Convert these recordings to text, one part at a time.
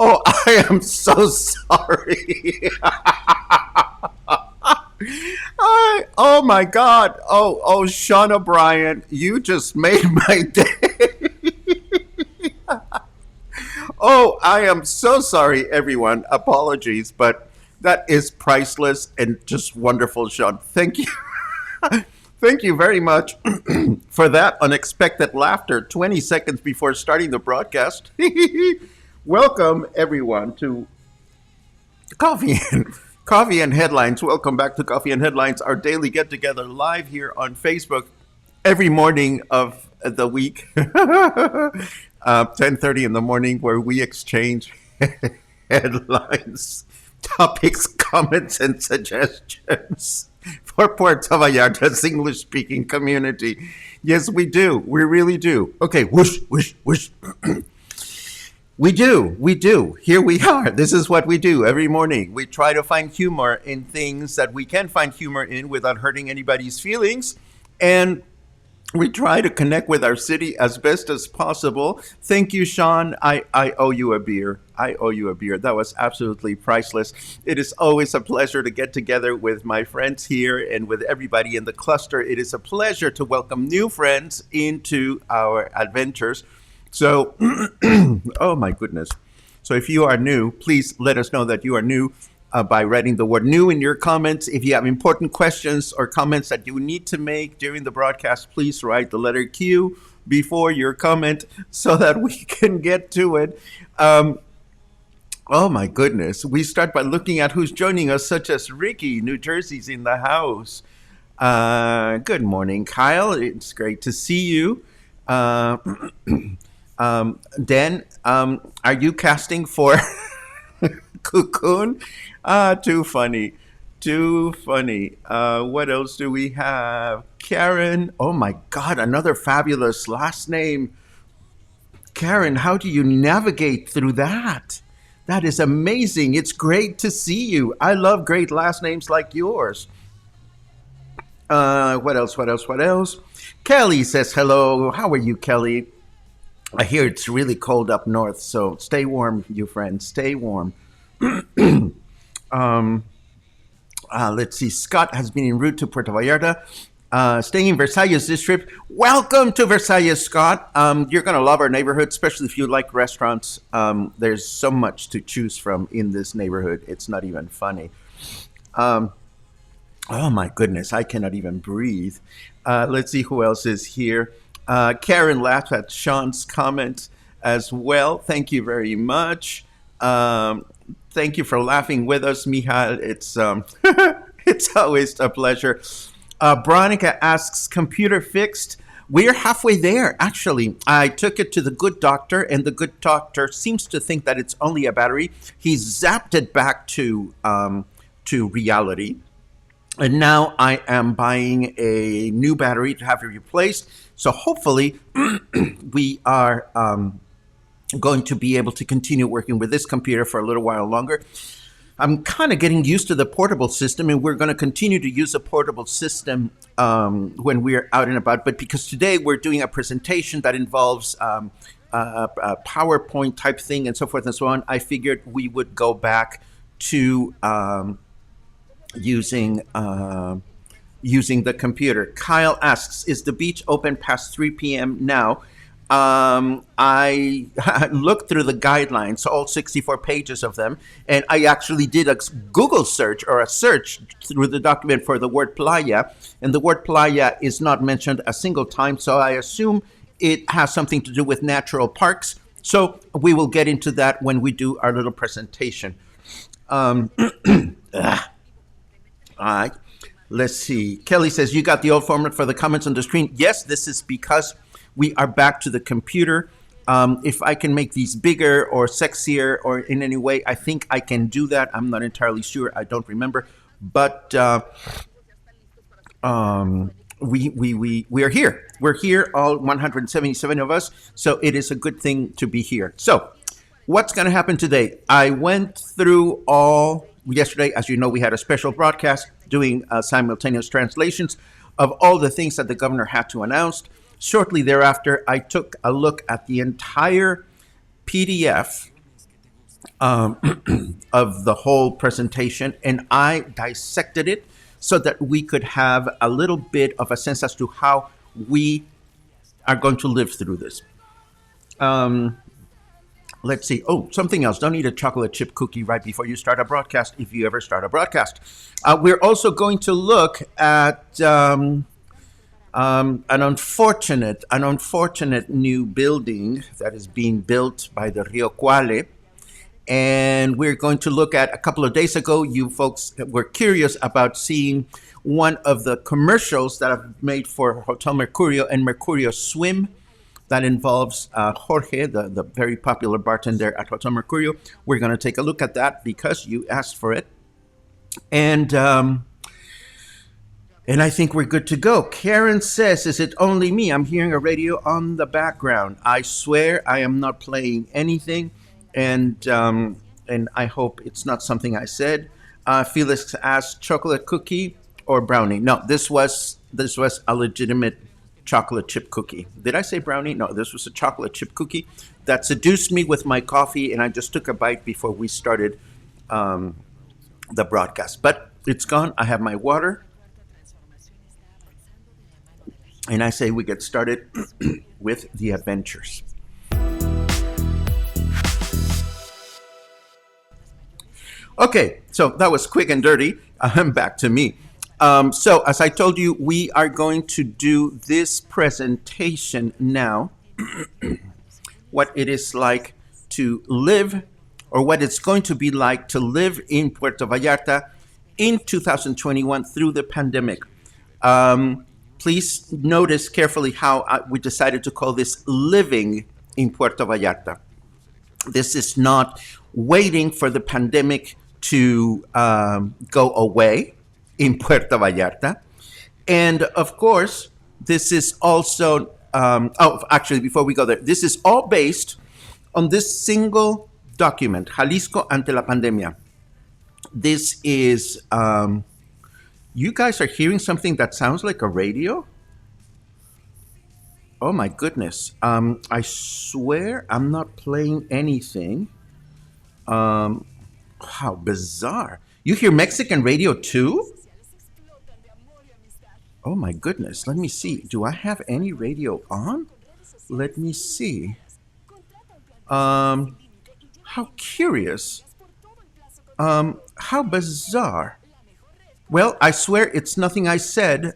Oh, I am so sorry. Oh my God. Oh, Sean O'Brien, you just made my day. Oh, I am so sorry, everyone. Apologies, but that is priceless and just wonderful, Sean. Thank you. Thank you very much for that unexpected laughter 20 seconds before starting the broadcast. Welcome, everyone, to Coffee and Coffee and Headlines. Welcome back to Coffee and Headlines, our daily get together live here on Facebook every morning of the week, 10:30 in the morning, where we exchange headlines, topics, comments, and suggestions for Puerto Vallarta's English-speaking community. Yes, we do. We really do. Okay, whoosh, whoosh, whoosh. We do. Here we are. This is what we do every morning. We try to find humor in things that we can find humor in without hurting anybody's feelings. And we try to connect with our city as best as possible. Thank you, Sean. I owe you a beer. I owe you a beer. That was absolutely priceless. It is always a pleasure to get together with my friends here and with everybody in the cluster. It is a pleasure to welcome new friends into our adventures. So, oh my goodness. So if you are new, please let us know that you are new by writing the word new in your comments. If you have important questions or comments that you need to make during the broadcast, please write the letter Q before your comment so that we can get to it. Oh my goodness. We start by looking at who's joining us, such as Ricky, New Jersey's in the house. Good morning, Kyle. It's great to see you. Dan, are you casting for Cocoon? Too funny. Too funny. What else do we have? Karen. Oh my God, another fabulous last name. Karen, how do you navigate through that? That is amazing. It's great to see you. I love great last names like yours. What else? Kelly says hello. How are you, Kelly? I hear it's really cold up north, so stay warm, you friends. Stay warm. Let's see. Scott has been en route to Puerto Vallarta, staying in Versailles this trip. Welcome to Versailles, Scott. You're going to love our neighborhood, especially if you like restaurants. There's so much to choose from in this neighborhood. It's not even funny. Oh my goodness, I cannot even breathe. Let's see who else is here. Karen laughed at Sean's comment as well. Thank you very much. Thank you for laughing with us, Michal. It's it's always a pleasure. Veronica asks, computer fixed? We're halfway there, actually. I took it to the good doctor, and the good doctor seems to think that it's only a battery. He zapped it back to reality. And now I am buying a new battery to have it replaced. So hopefully we are going to be able to continue working with this computer for a little while longer. I'm kind of getting used to the portable system, and we're going to continue to use a portable system when we're out and about. But because today we're doing a presentation that involves a PowerPoint type thing and so forth and so on, I figured we would go back to using using the computer. Kyle asks, "Is the beach open past 3 p.m. now?" I looked through the guidelines, all 64 pages of them, and I actually did a Google search or a search through the document for the word playa, and the word playa is not mentioned a single time, so I assume it has something to do with natural parks. So we will get into that when we do our little presentation. All right. Let's see. Kelly says, "You got the old format for the comments on the screen." Yes, this is because we are back to the computer. If I can make these bigger or sexier or in any way, I think I can do that. I'm not entirely sure. I don't remember. But we are here. We're here, all 177 of us. So it is a good thing to be here. So what's going to happen today? I went through all yesterday. As you know, we had a special broadcast doing simultaneous translations of all the things that the governor had to announce. Shortly thereafter, I took a look at the entire PDF of the whole presentation, and I dissected it so that we could have a little bit of a sense as to how we are going to live through this. Let's see. Oh, something else. Don't eat a chocolate chip cookie right before you start a broadcast, if you ever start a broadcast. We're also going to look at an unfortunate new building that is being built by the Rio Cuale. And we're going to look at, a couple of days ago, you folks were curious about seeing one of the commercials that I've made for Hotel Mercurio and Mercurio Swim. That involves Jorge, the very popular bartender at Hotel Mercurio. We're going to take a look at that because you asked for it. And I think we're good to go. Karen says, "Is it only me? I'm hearing a radio on the background." I swear I am not playing anything, and I hope it's not something I said. Felix asked, "Chocolate cookie or brownie?" No, this was a legitimate chocolate chip cookie. Did I say brownie? No, this was a chocolate chip cookie that seduced me with my coffee, and I just took a bite before we started the broadcast. But it's gone. I have my water. And I say we get started with the adventures. Okay, so that was quick and dirty. Back to me. So as I told you, we are going to do this presentation now. What it is like to live, or what it's going to be like to live in Puerto Vallarta in 2021 through the pandemic. Please notice carefully how we decided to call this living in Puerto Vallarta. This is not waiting for the pandemic to go away in Puerto Vallarta. And of course, this is also, actually, before we go there, this is all based on this single document, Jalisco ante la pandemia. This is, you guys are hearing something that sounds like a radio? Oh my goodness. I swear I'm not playing anything. How bizarre. You hear Mexican radio too? Oh my goodness. Let me see. Do I have any radio on? Let me see. How curious. How bizarre. Well, I swear it's nothing I said.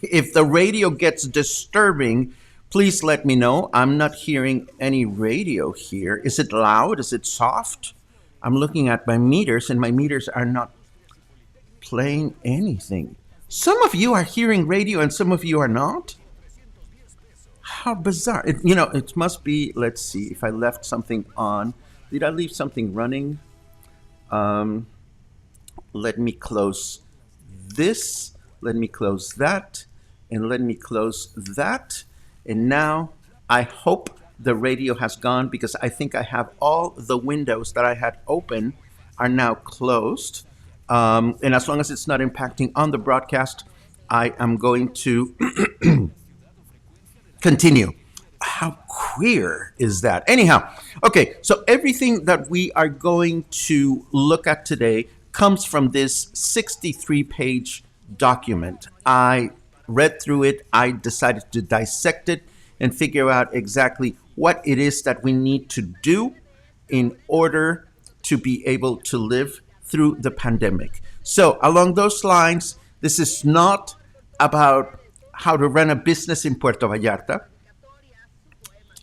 If the radio gets disturbing, please let me know. I'm not hearing any radio here. Is it loud? Is it soft? I'm looking at my meters, and my meters are not playing anything. Some of you are hearing radio, and some of you are not. How bizarre. It must be, let's see, if I left something on. Did I leave something running? Let me close this, let me close that, and let me close that. And now I hope the radio has gone because I think I have all the windows that I had open are now closed. And as long as it's not impacting on the broadcast, I am going to continue. How queer is that? Anyhow, okay, so everything that we are going to look at today comes from this 63-page document. I read through it, I decided to dissect it and figure out exactly what it is that we need to do in order to be able to live through the pandemic. So, along those lines, this is not about how to run a business in Puerto Vallarta.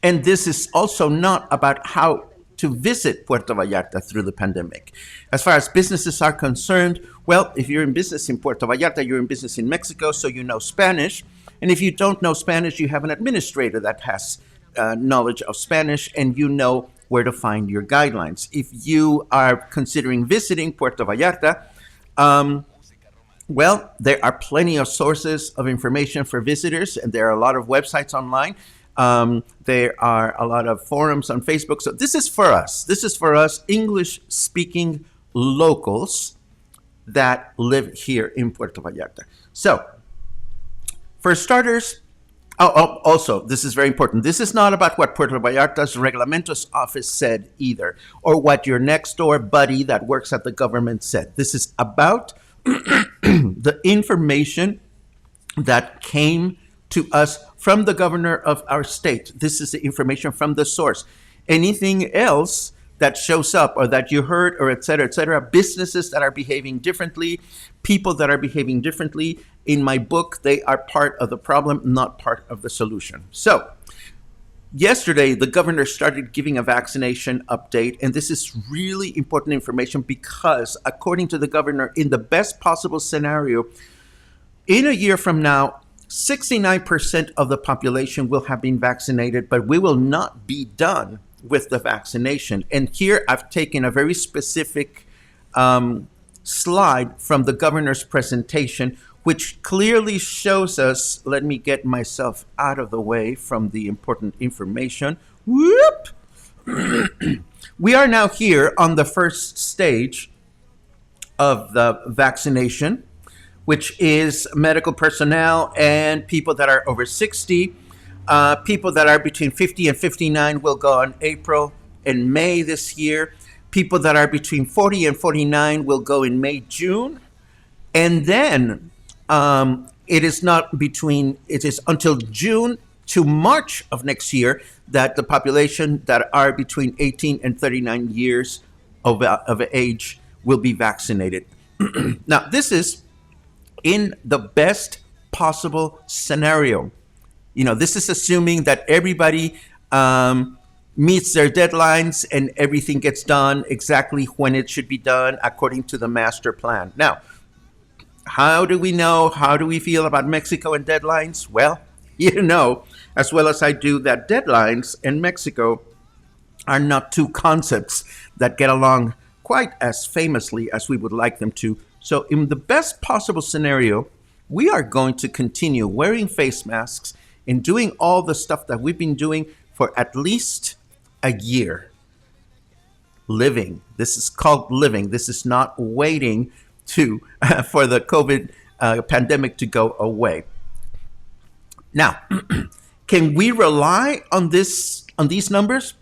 And this is also not about how to visit Puerto Vallarta through the pandemic. As far as businesses are concerned, well, if you're in business in Puerto Vallarta, you're in business in Mexico, so you know Spanish. And if you don't know Spanish, you have an administrator that has knowledge of Spanish and you know where to find your guidelines. If you are considering visiting Puerto Vallarta, well, there are plenty of sources of information for visitors, and there are a lot of websites online. There are a lot of forums on Facebook. So this is for us. This is for us English-speaking locals that live here in Puerto Vallarta. So, for starters, also, this is very important. This is not about what Puerto Vallarta's Reglamentos office said either, or what your next door buddy that works at the government said. This is about the information that came to us from the governor of our state. This is the information from the source. Anything else that shows up or that you heard or et cetera, businesses that are behaving differently, people that are behaving differently, in my book, they are part of the problem, not part of the solution. So, yesterday, the governor started giving a vaccination update, and this is really important information because, according to the governor, in the best possible scenario, in a year from now, 69% of the population will have been vaccinated, but we will not be done with the vaccination. And here I've taken a very specific slide from the governor's presentation, which clearly shows us, let me get myself out of the way from the important information. Whoop! We are now here on the first stage of the vaccination, which is medical personnel and people that are over 60. People that are between 50 and 59 will go on April and May this year. People that are between 40 and 49 will go in May, June. And then it is until June to March of next year that the population that are between 18 and 39 years of age will be vaccinated. Now, this is in the best possible scenario. You know, this is assuming that everybody meets their deadlines and everything gets done exactly when it should be done according to the master plan. Now, how do we know? How do we feel about Mexico and deadlines? Well, you know, as well as I do, that deadlines and Mexico are not two concepts that get along quite as famously as we would like them to. So in the best possible scenario, we are going to continue wearing face masks and doing all the stuff that we've been doing for at least a year. Living. This is called living. This is not waiting for the COVID pandemic to go away. Now, can we rely on these numbers?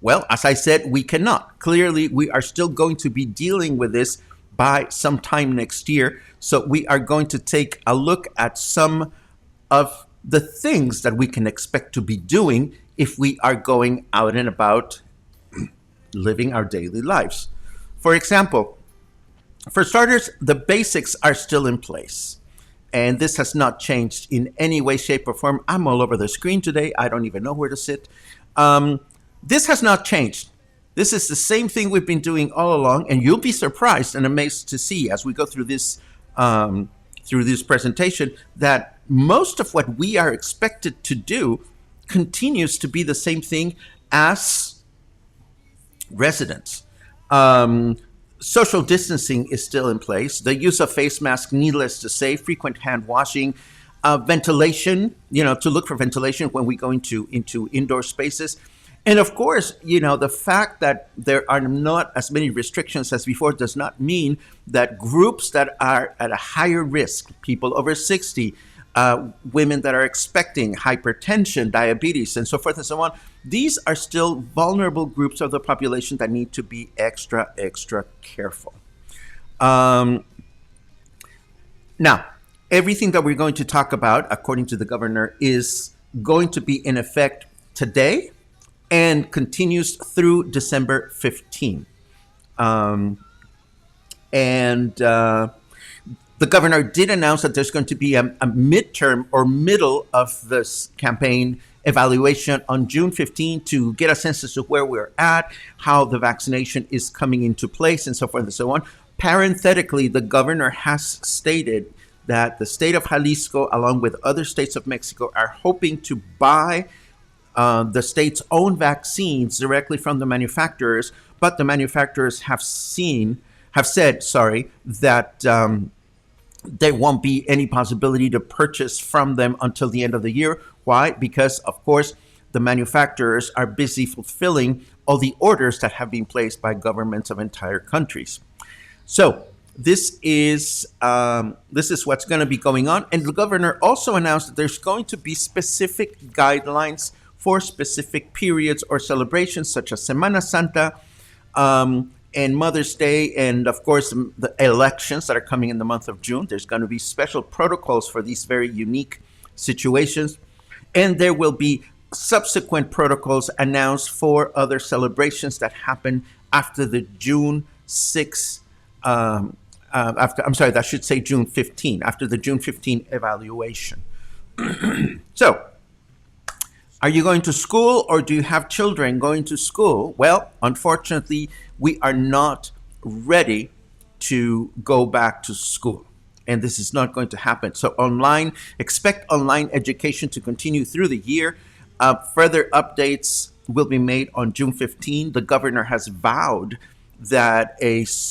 Well, as I said, we cannot. Clearly, we are still going to be dealing with this by sometime next year. So we are going to take a look at some of the things that we can expect to be doing if we are going out and about living our daily lives. For example, for starters, the basics are still in place. And this has not changed in any way, shape, or form. I'm all over the screen today. I don't even know where to sit. This has not changed. This is the same thing we've been doing all along, and you'll be surprised and amazed to see as we go through this presentation that most of what we are expected to do continues to be the same thing as residents. Social distancing is still in place. The use of face masks, needless to say, frequent hand washing, Ventilation, to look for ventilation when we go into indoor spaces. And of course, the fact that there are not as many restrictions as before does not mean that groups that are at a higher risk, people over 60, women that are expecting, hypertension, diabetes, and so forth and so on, these are still vulnerable groups of the population that need to be extra, extra careful. Um, Now, everything that we're going to talk about, according to the governor, is going to be in effect today and continues through December 15. Um, and The governor did announce that there's going to be a midterm or middle of this campaign evaluation on June 15 to get a sense as to where we're at, how the vaccination is coming into place, and so forth and so on. Parenthetically, the governor has stated that the state of Jalisco, along with other states of Mexico, are hoping to buy the state's own vaccines directly from the manufacturers, but the manufacturers have said, that there won't be any possibility to purchase from them until the end of the year. Why? Because, of course, the manufacturers are busy fulfilling all the orders that have been placed by governments of entire countries. So this is what's going to be going on. And the governor also announced that there's going to be specific guidelines for specific periods or celebrations, such as Semana Santa, and Mother's Day, and of course the elections that are coming in the month of June. There's going to be special protocols for these very unique situations, and there will be subsequent protocols announced for other celebrations that happen after the June 6th. That should say June 15, after the June 15 evaluation. So, are you going to school, or do you have children going to school? Well, unfortunately, we are not ready to go back to school, and this is not going to happen. So expect online education to continue through the year. Further updates will be made on June 15. The governor has vowed that has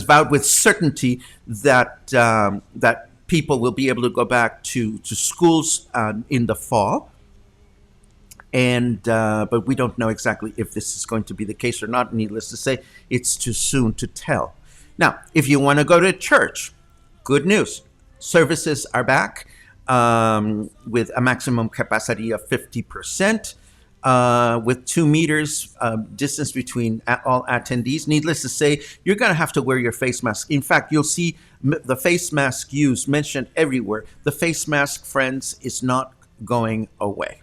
vowed with certainty that people will be able to go back to schools in the fall. But we don't know exactly if this is going to be the case or not. Needless to say, it's too soon to tell. Now, if you want to go to church, good news. Services are back with a maximum capacity of 50%. With 2 meters distance between all attendees. Needless to say, you're going to have to wear your face mask. In fact, you'll see the face mask used mentioned everywhere. The face mask, friends, is not going away.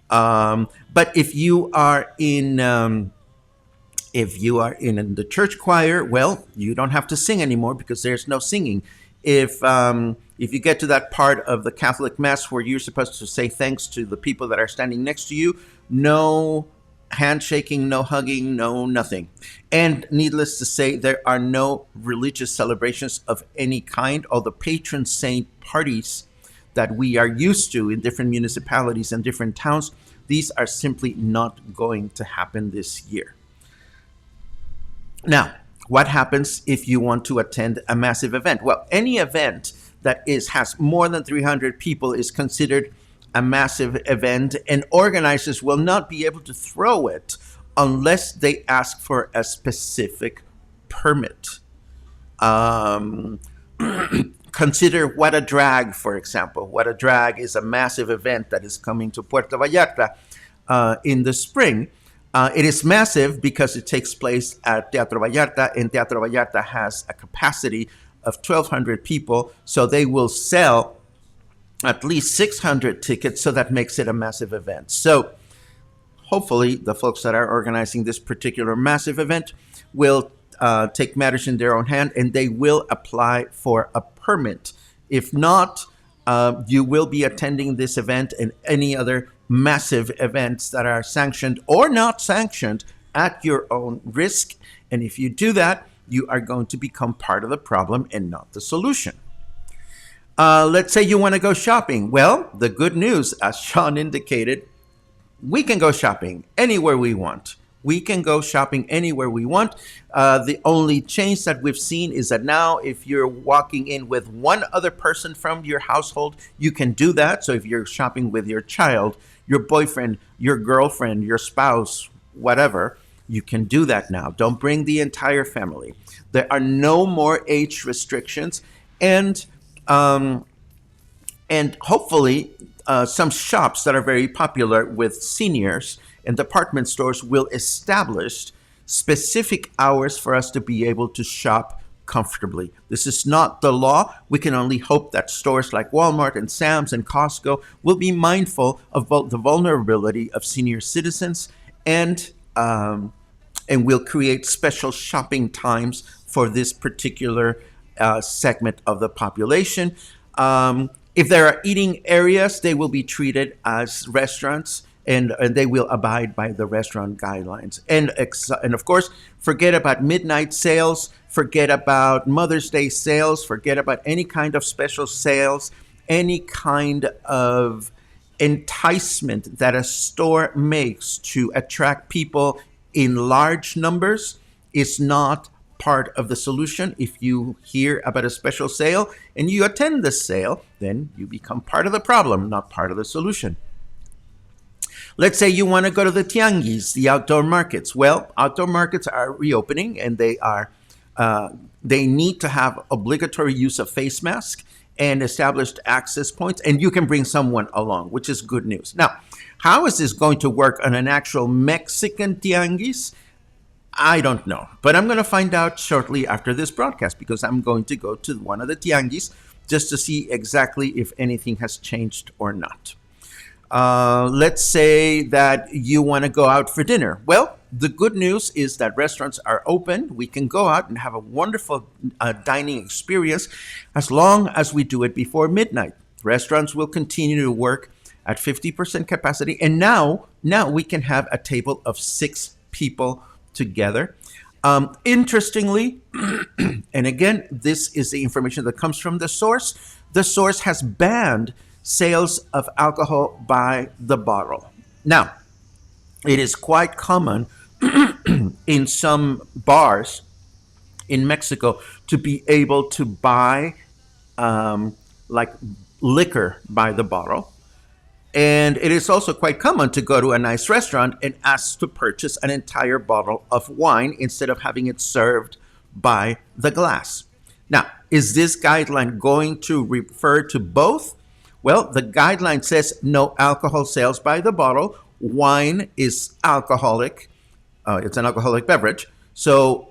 But if you are in the church choir, well, you don't have to sing anymore because there's no singing. If you get to that part of the Catholic Mass where you're supposed to say thanks to the people that are standing next to you, no handshaking, no hugging, no nothing. And needless to say, there are no religious celebrations of any kind. All the patron saint parties that we are used to in different municipalities and different towns, these are simply not going to happen this year. Now, what happens if you want to attend a massive event? Well, any event that has more than 300 people is considered a massive event, and organizers will not be able to throw it unless they ask for a specific permit. Consider What a Drag, for example. What a Drag is a massive event that is coming to Puerto Vallarta in the spring. It is massive because it takes place at Teatro Vallarta, and Teatro Vallarta has a capacity of 1,200 people, so they will sell at least 600 tickets, so that makes it a massive event. So hopefully the folks that are organizing this particular massive event will take matters in their own hand, and they will apply for a permit. If not, you will be attending this event and any other massive events that are sanctioned or not sanctioned at your own risk. And if you do that, you are going to become part of the problem and not the solution. Let's say you want to go shopping. Well, the good news, as Sean indicated, we can go shopping anywhere we want. We can go shopping anywhere we want. The only change that we've seen is that now, if you're walking in with one other person from your household, you can do that. So if you're shopping with your child, your boyfriend, your girlfriend, your spouse, whatever, you can do that now. Don't bring the entire family. There are no more age restrictions, and um, hopefully, some shops that are very popular with seniors and department stores will establish specific hours for us to be able to shop comfortably. This is not the law. We can only hope that stores like Walmart and Sam's and Costco will be mindful of both the vulnerability of senior citizens and will create special shopping times for this particular segment of the population. If there are eating areas, they will be treated as restaurants, and they will abide by the restaurant guidelines. And of course, forget about midnight sales, forget about Mother's Day sales, forget about any kind of special sales, any kind of enticement that a store makes to attract people in large numbers is not part of the solution. If you hear about a special sale and you attend the sale, then you become part of the problem, not part of the solution. Let's say you want to go to the tianguis, the outdoor markets. Well, outdoor markets are reopening, and they need to have obligatory use of face mask and established access points, and you can bring someone along, which is good news. Now, how is this going to work on an actual Mexican tianguis? I don't know, but I'm going to find out shortly after this broadcast, because I'm going to go to one of the tianguis just to see exactly if anything has changed or not. Let's say that you want to go out for dinner. Well, the good news is that restaurants are open. We can go out and have a wonderful dining experience as long as we do it before midnight. Restaurants will continue to work at 50% capacity, and now we can have a table of 6 people together. Interestingly, and again, this is the information that comes from the source. The source has banned sales of alcohol by the bottle. Now, it is quite common in some bars in Mexico to be able to buy like liquor by the bottle. And it is also quite common to go to a nice restaurant and ask to purchase an entire bottle of wine instead of having it served by the glass. Now, is this guideline going to refer to both? Well, the guideline says no alcohol sales by the bottle. Wine is alcoholic. It's an alcoholic beverage. So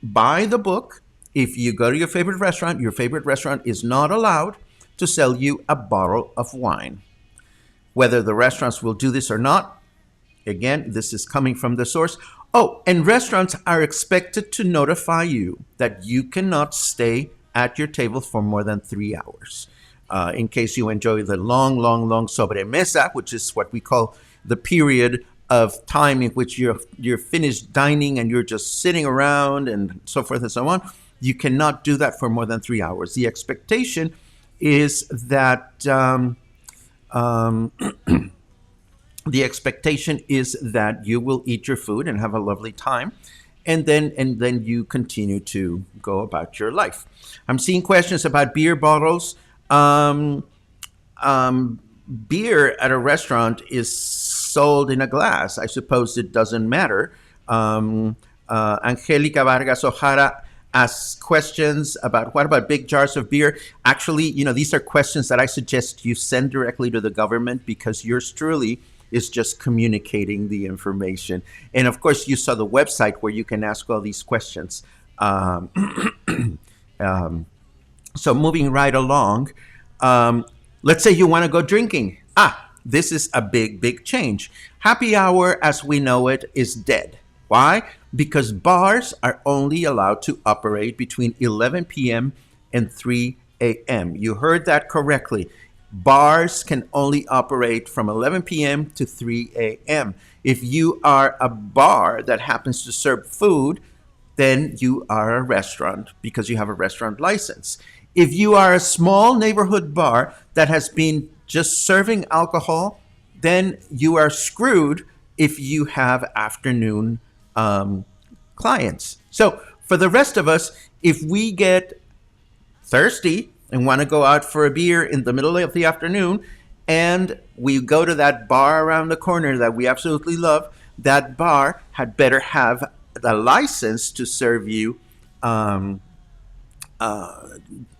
by the book, if you go to your favorite restaurant is not allowed to sell you a bottle of wine. Whether the restaurants will do this or not, again, this is coming from the source. Oh, and restaurants are expected to notify you that you cannot stay at your table for more than 3 hours. In case you enjoy the long sobremesa, which is what we call the period of time in which you're finished dining and you're just sitting around and so forth and so on, you cannot do that for more than 3 hours. The expectation is that you will eat your food and have a lovely time, and then you continue to go about your life. I'm seeing questions about beer bottles. Beer at a restaurant is sold in a glass. I suppose it doesn't matter. Angelica Vargas Ojara asks questions about what about big jars of beer. Actually, these are questions that I suggest you send directly to the government, because yours truly is just communicating the information. And of course, you saw the website where you can ask all these questions. So moving right along, let's say you want to go drinking. This is a big change. Happy hour as we know it is dead. Why? Because bars are only allowed to operate between 11 p.m. and 3 a.m. You heard that correctly. Bars can only operate from 11 p.m. to 3 a.m. If you are a bar that happens to serve food, then you are a restaurant because you have a restaurant license. If you are a small neighborhood bar that has been just serving alcohol, then you are screwed if you have afternoon clients. So for the rest of us, if we get thirsty and want to go out for a beer in the middle of the afternoon, and we go to that bar around the corner that we absolutely love, that bar had better have the license to serve you um,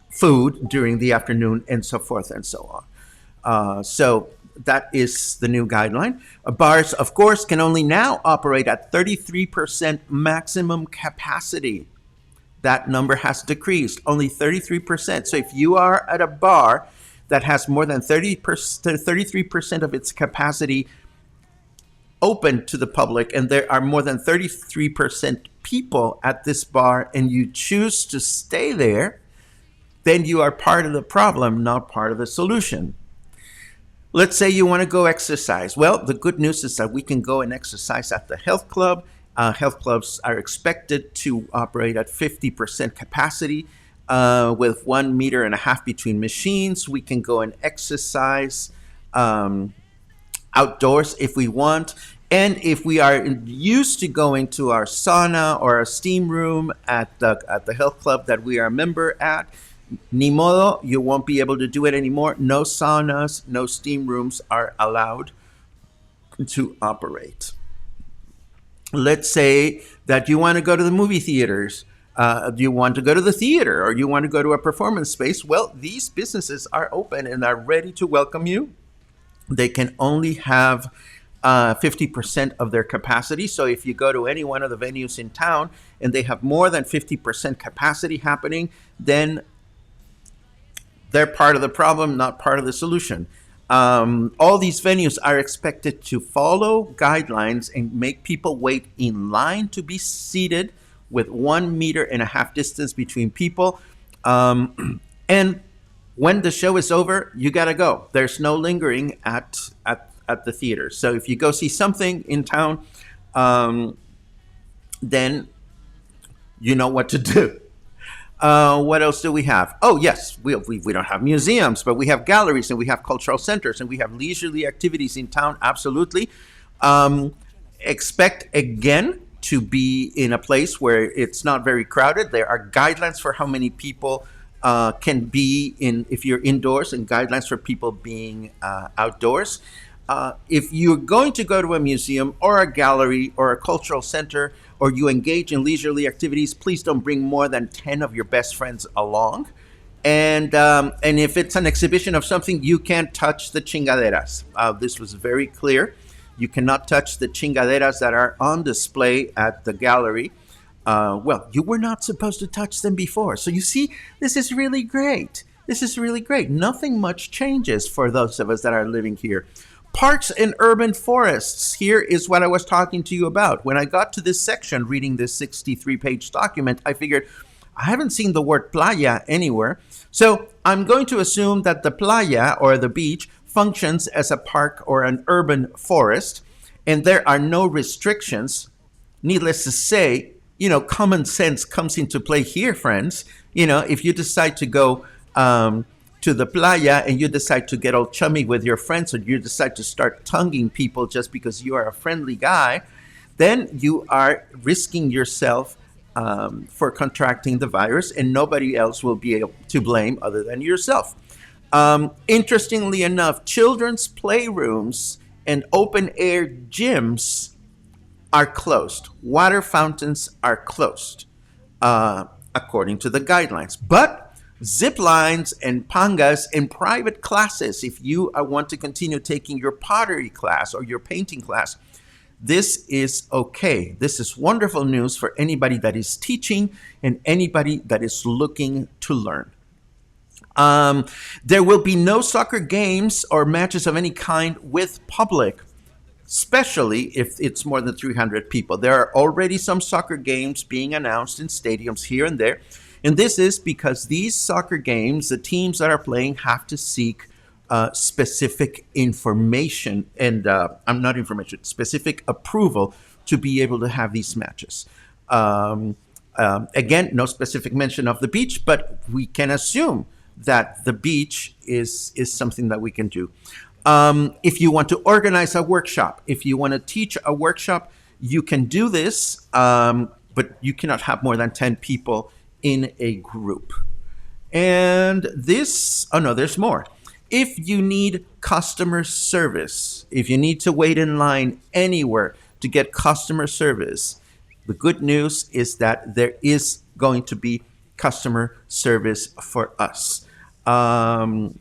food during the afternoon, and so forth and so on. So that is the new guideline. Bars, of course, can only now operate at 33% maximum capacity. That number has decreased, only 33%. So if you are at a bar that has more than 33% of its capacity open to the public, and there are more than 33% people at this bar, and you choose to stay there, then you are part of the problem, not part of the solution. Let's say you want to go exercise. Well, the good news is that we can go and exercise at the health club. Health clubs are expected to operate at 50% capacity with 1.5 meters between machines. We can go and exercise outdoors if we want. And if we are used to going to our sauna or our steam room at the health club that we are a member at, ni modo, you won't be able to do it anymore. No saunas, no steam rooms are allowed to operate. Let's say that you want to go to the movie theaters, you want to go to the theater, or you want to go to a performance space. Well, these businesses are open and are ready to welcome you. They can only have 50% of their capacity. So if you go to any one of the venues in town and they have more than 50% capacity happening, then they're part of the problem, not part of the solution. All these venues are expected to follow guidelines and make people wait in line to be seated with 1.5 meters distance between people. And when the show is over, you got to go. There's no lingering at the theater. So if you go see something in town, then you know what to do. What else do we have? Oh, yes, we don't have museums, but we have galleries and we have cultural centers and we have leisurely activities in town, absolutely. Expect, again, to be in a place where it's not very crowded. There are guidelines for how many people can be in if you're indoors, and guidelines for people being outdoors. If you're going to go to a museum or a gallery or a cultural center, or you engage in leisurely activities, please don't bring more than 10 of your best friends along. And if it's an exhibition of something, you can't touch the chingaderas. This was very clear. You cannot touch the chingaderas that are on display at the gallery. Well, you were not supposed to touch them before. So you see, this is really great. This is really great. Nothing much changes for those of us that are living here. Parks and urban forests. Here is what I was talking to you about. When I got to this section, reading this 63-page document, I figured, I haven't seen the word playa anywhere. So I'm going to assume that the playa, or the beach, functions as a park or an urban forest, and there are no restrictions. Needless to say, common sense comes into play here, friends. If you decide to go to the playa and you decide to get all chummy with your friends, or you decide to start tonguing people just because you are a friendly guy, then you are risking yourself for contracting the virus, and nobody else will be able to blame other than yourself. Interestingly enough, children's playrooms and open air gyms are closed. Water fountains are closed, according to the guidelines. But zip lines and pangas and private classes, if you want to continue taking your pottery class or your painting class, this is okay. This is wonderful news for anybody that is teaching and anybody that is looking to learn. There will be no soccer games or matches of any kind with public, especially if it's more than 300 people. There are already some soccer games being announced in stadiums here and there. And this is because these soccer games, the teams that are playing have to seek specific information and specific approval to be able to have these matches. Again, no specific mention of the beach, but we can assume that the beach is something that we can do. If you want to organize a workshop, if you want to teach a workshop, you can do this, but you cannot have more than 10 people in a group. And this, oh no, there's more. If you need customer service, if you need to wait in line anywhere to get customer service, the good news is that there is going to be customer service for us. And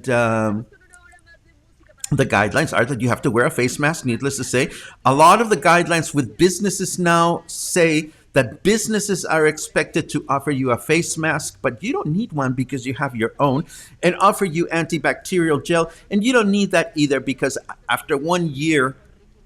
the guidelines are that you have to wear a face mask. Needless to say, a lot of the guidelines with businesses now say that businesses are expected to offer you a face mask, but you don't need one because you have your own, and offer you antibacterial gel. And you don't need that either because after 1 year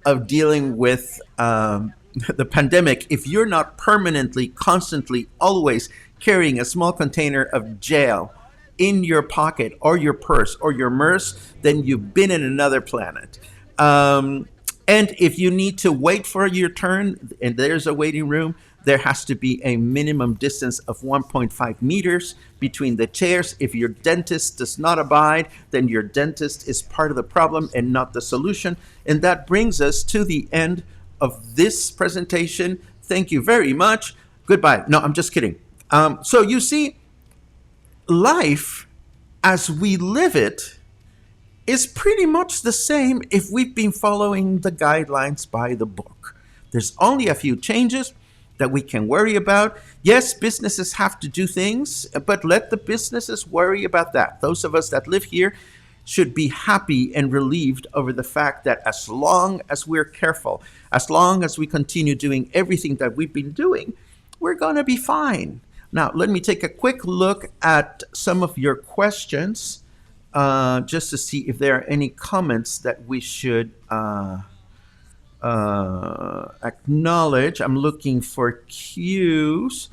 of dealing with the pandemic, if you're not permanently, constantly, always carrying a small container of gel in your pocket or your purse or your MERS, then you've been in another planet. And if you need to wait for your turn and there's a waiting room, there has to be a minimum distance of 1.5 meters between the chairs. If your dentist does not abide, then your dentist is part of the problem and not the solution. And that brings us to the end of this presentation. Thank you very much. Goodbye. No, I'm just kidding. So you see, life as we live it is pretty much the same if we've been following the guidelines by the book. There's only a few changes that we can worry about. Yes, businesses have to do things, but let the businesses worry about that. Those of us that live here should be happy and relieved over the fact that as long as we're careful, as long as we continue doing everything that we've been doing, we're going to be fine. Now, let me take a quick look at some of your questions just to see if there are any comments that we should acknowledge. I'm looking for cues.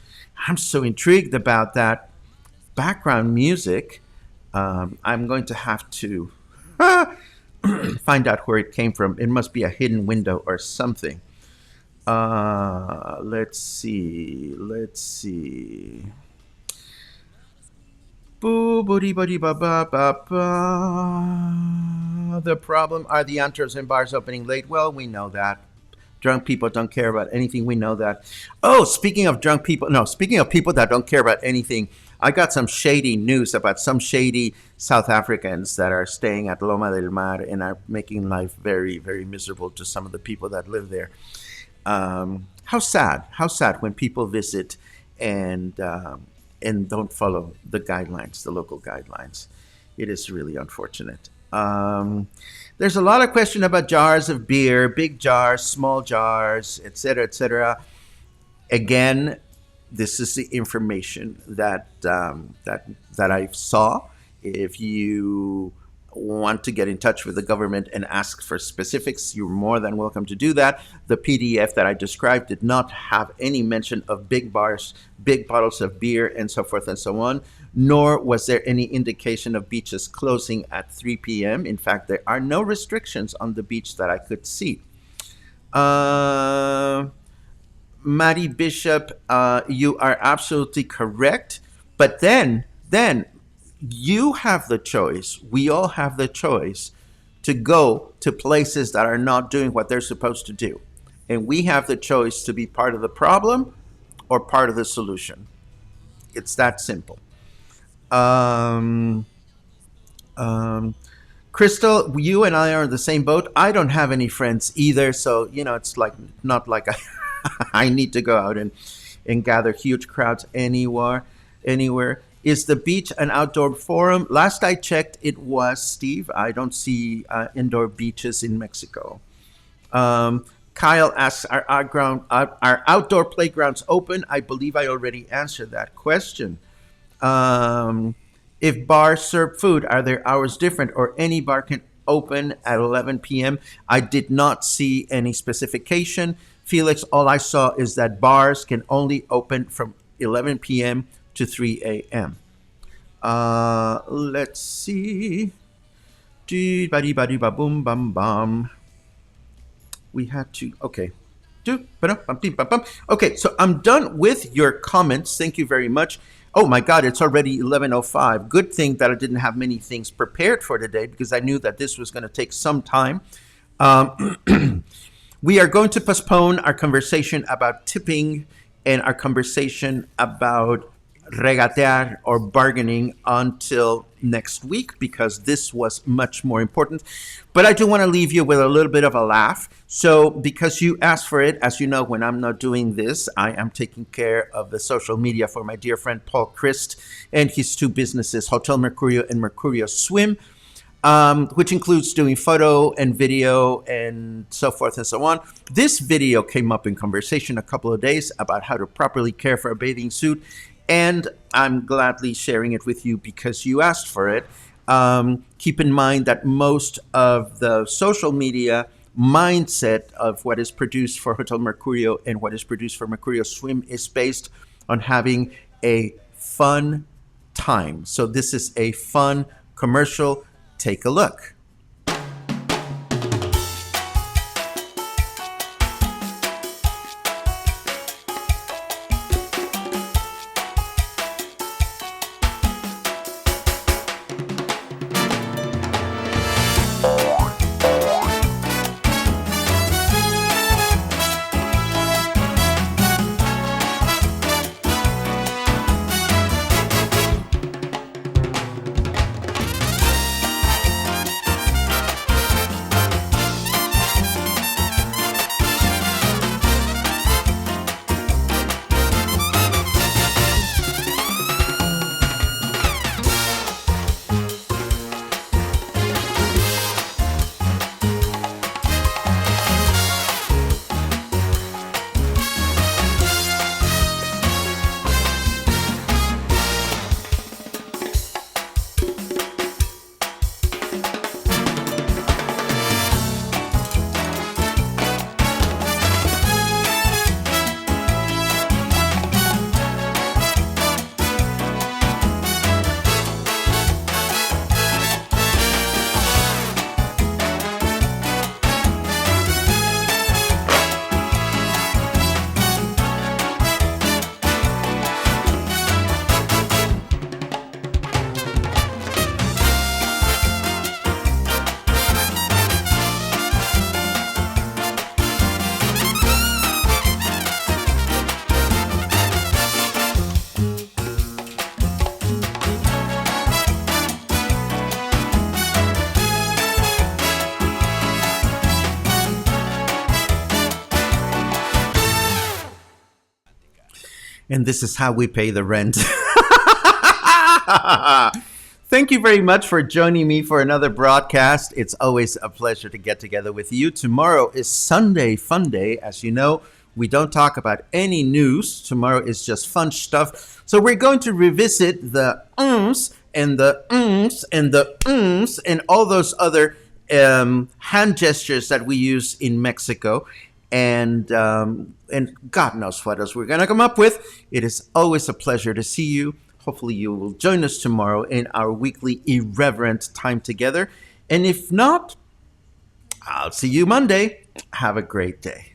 I'm so intrigued about that background music. I'm going to have to find out where it came from. It must be a hidden window or something. Let's see. Boo booty buddy ba ba ba ba. The problem are the antros and bars opening late. Well, we know that. Drunk people don't care about anything. We know that. Oh, speaking of drunk people, no, speaking of people that don't care about anything, I got some shady news about some shady South Africans that are staying at Loma del Mar and are making life very, very miserable to some of the people that live there. How sad when people visit and don't follow the guidelines, the local guidelines. It is really unfortunate. There's a lot of question about jars of beer, big jars, small jars, etc., etc. Again, this is the information that I saw. If you want to get in touch with the government and ask for specifics, you're more than welcome to do that. The PDF that I described did not have any mention of big bars, big bottles of beer, and so forth and so on, nor was there any indication of beaches closing at 3 p.m. In fact, there are no restrictions on the beach that I could see. Maddie Bishop, you are absolutely correct. But then you have the choice. We all have the choice to go to places that are not doing what they're supposed to do. And we have the choice to be part of the problem or part of the solution. It's that simple. Crystal, you and I are in the same boat. I don't have any friends either. So, it's like not like I need to go out and gather huge crowds anywhere. Is the beach an outdoor forum? Last I checked, it was, Steve. I don't see indoor beaches in Mexico. Kyle asks, are outdoor playgrounds open? I believe I already answered that question. If bars serve food, are their hours different or any bar can open at 11 p.m.? I did not see any specification. Felix, all I saw is that bars can only open from 11 p.m. to 3 a.m. Let's see. Boom, bum, bum. We had to, okay. Okay, so I'm done with your comments. Thank you very much. Oh my God, it's already 11:05. Good thing that I didn't have many things prepared for today because I knew that this was going to take some time. We are going to postpone our conversation about tipping and our conversation about regatear or bargaining until next week because this was much more important. But I do want to leave you with a little bit of a laugh. So, because you asked for it, as you know, when I'm not doing this, I am taking care of the social media for my dear friend Paul Christ and his two businesses, Hotel Mercurio and Mercurio Swim. Which includes doing photo and video and so forth and so on. This video came up in conversation a couple of days about how to properly care for a bathing suit, and I'm gladly sharing it with you because you asked for it. Keep in mind that most of the social media mindset of what is produced for Hotel Mercurio and what is produced for Mercurio Swim is based on having a fun time. So this is a fun commercial. Take a look. And this is how we pay the rent. Thank you very much for joining me for another broadcast. It's always a pleasure to get together with you. Tomorrow is Sunday Fun Day. As you know, we don't talk about any news. Tomorrow is just fun stuff. So we're going to revisit the and the and the and all those other hand gestures that we use in Mexico. And God knows what else we're going to come up with. It is always a pleasure to see you. Hopefully you will join us tomorrow in our weekly irreverent time together. And if not, I'll see you Monday. Have a great day.